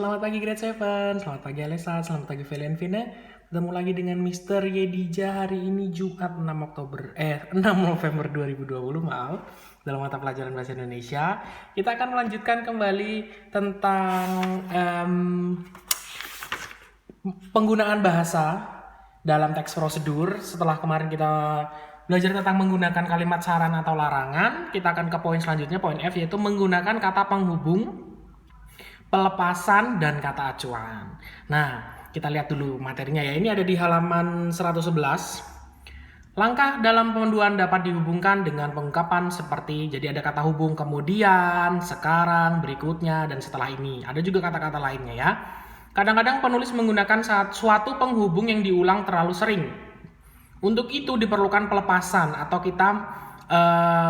selamat pagi Grade 7, selamat pagi Alessa, selamat pagi Valen Vina. Ketemu lagi dengan Mr. Yedija hari ini Jumat 6 November 2020, maaf, dalam mata pelajaran Bahasa Indonesia. Kita akan melanjutkan kembali tentang penggunaan bahasa dalam teks prosedur. Setelah kemarin kita belajar tentang menggunakan kalimat saran atau larangan, kita akan ke poin selanjutnya, poin F, yaitu menggunakan kata penghubung, pelepasan, dan kata acuan. Nah, kita lihat dulu materinya ya. Ini ada di halaman 111. Langkah dalam pengunduhan dapat dihubungkan dengan pengungkapan seperti, jadi ada kata hubung kemudian, sekarang, berikutnya, dan setelah ini. Ada juga kata-kata lainnya ya. Kadang-kadang penulis menggunakan suatu penghubung yang diulang terlalu sering. Untuk itu diperlukan pelepasan atau kita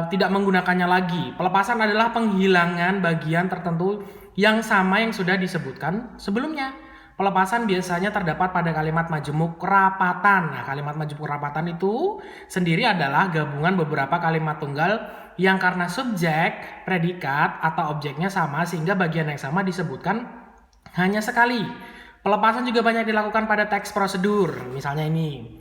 tidak menggunakannya lagi. Pelepasan adalah penghilangan bagian tertentu yang sama yang sudah disebutkan sebelumnya. Pelepasan biasanya terdapat pada kalimat majemuk rapatan. Nah, kalimat majemuk rapatan itu sendiri adalah gabungan beberapa kalimat tunggal yang karena subjek, predikat, atau objeknya sama sehingga bagian yang sama disebutkan hanya sekali. Pelepasan juga banyak dilakukan pada teks prosedur. Misalnya ini.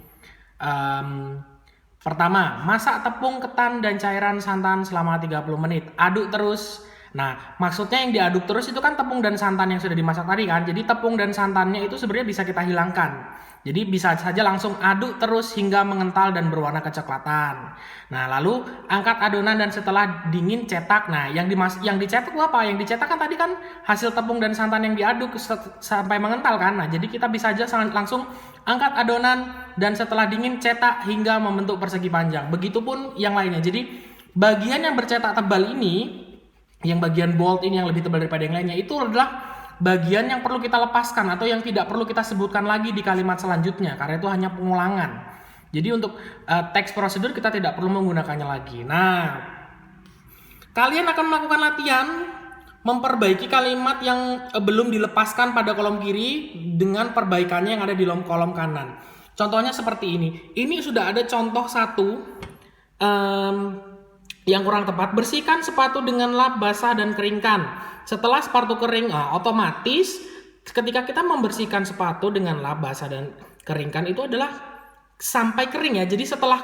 Pertama, masak tepung, ketan, dan cairan santan selama 30 menit. Aduk terus. Nah, maksudnya yang diaduk terus itu kan tepung dan santan yang sudah dimasak tadi kan. Jadi tepung dan santannya itu sebenarnya bisa kita hilangkan. Jadi bisa saja langsung aduk terus hingga mengental dan berwarna kecoklatan. Nah, lalu angkat adonan dan setelah dingin cetak. Nah, yang dicetak itu apa? Yang dicetak kan tadi kan hasil tepung dan santan yang diaduk sampai mengental kan. Nah, jadi kita bisa aja langsung angkat adonan dan setelah dingin cetak hingga membentuk persegi panjang. Begitupun yang lainnya. Jadi bagian yang bercetak tebal ini, yang bagian bold ini yang lebih tebal daripada yang lainnya, itu adalah bagian yang perlu kita lepaskan atau yang tidak perlu kita sebutkan lagi di kalimat selanjutnya karena itu hanya pengulangan. Jadi untuk teks prosedur kita tidak perlu menggunakannya lagi. Nah, kalian akan melakukan latihan memperbaiki kalimat yang belum dilepaskan pada kolom kiri dengan perbaikannya yang ada di kolom kanan. Contohnya seperti ini. Ini sudah ada contoh satu yang kurang tepat. Bersihkan sepatu dengan lap basah dan keringkan. Setelah sepatu kering, otomatis ketika kita membersihkan sepatu dengan lap basah dan keringkan itu adalah sampai kering ya. Jadi setelah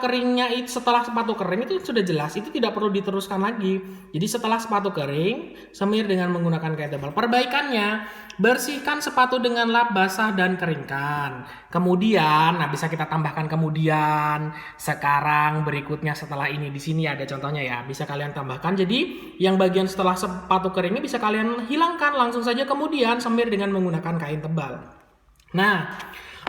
sepatu kering itu sudah jelas, itu tidak perlu diteruskan lagi. Jadi setelah sepatu kering, semir dengan menggunakan kain tebal. Perbaikannya, bersihkan sepatu dengan lap basah dan keringkan. Kemudian, nah bisa kita tambahkan kemudian, sekarang, berikutnya, setelah ini. Di sini ada contohnya ya, bisa kalian tambahkan. Jadi yang bagian setelah sepatu keringnya bisa kalian hilangkan langsung saja, kemudian semir dengan menggunakan kain tebal. Nah,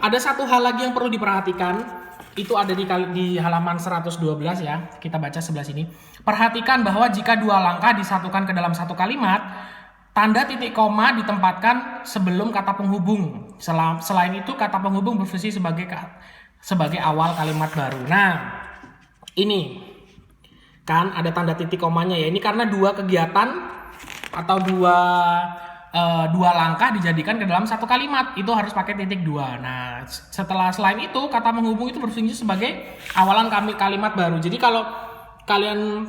ada satu hal lagi yang perlu diperhatikan, itu ada di halaman 112 ya, kita baca sebelah sini. Perhatikan bahwa jika dua langkah disatukan ke dalam satu kalimat, tanda titik koma ditempatkan sebelum kata penghubung. Selain itu, kata penghubung berfungsi sebagai awal kalimat baru. Nah, ini kan ada tanda titik komanya ya, ini karena dua kegiatan atau dua langkah dijadikan ke dalam satu kalimat, itu harus pakai titik dua. Nah, selain itu kata penghubung itu berfungsi sebagai awalan kalimat baru. Jadi kalau kalian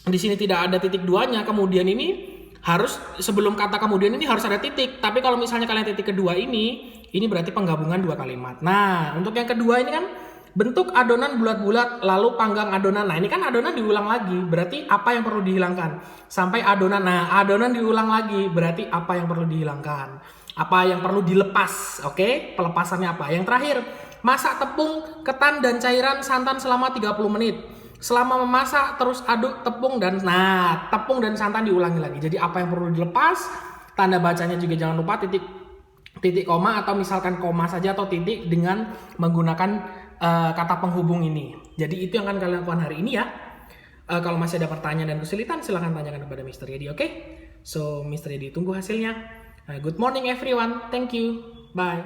di sini tidak ada titik duanya, kemudian ini harus sebelum kata kemudian ini harus ada titik. Tapi kalau misalnya kalian titik kedua ini berarti penggabungan dua kalimat. Nah, untuk yang kedua ini kan bentuk adonan bulat-bulat lalu panggang adonan. Nah, ini kan adonan diulang lagi. Berarti apa yang perlu dihilangkan? Sampai adonan. Nah, adonan diulang lagi. Berarti apa yang perlu dihilangkan? Apa yang perlu dilepas? Oke, pelepasannya apa? Yang terakhir, masak tepung, ketan, dan cairan santan selama 30 menit. Selama memasak terus aduk tepung dan santan diulangi lagi. Jadi apa yang perlu dilepas? Tanda bacanya juga jangan lupa titik koma atau misalkan koma saja atau titik dengan menggunakan kata penghubung ini. Jadi itu yang akan kalian lakukan hari ini ya. Kalau masih ada pertanyaan dan kesulitan silahkan tanyakan kepada Mr. Yedi, oke? So Mr. Yedi tunggu hasilnya. Good morning everyone. Thank you. Bye.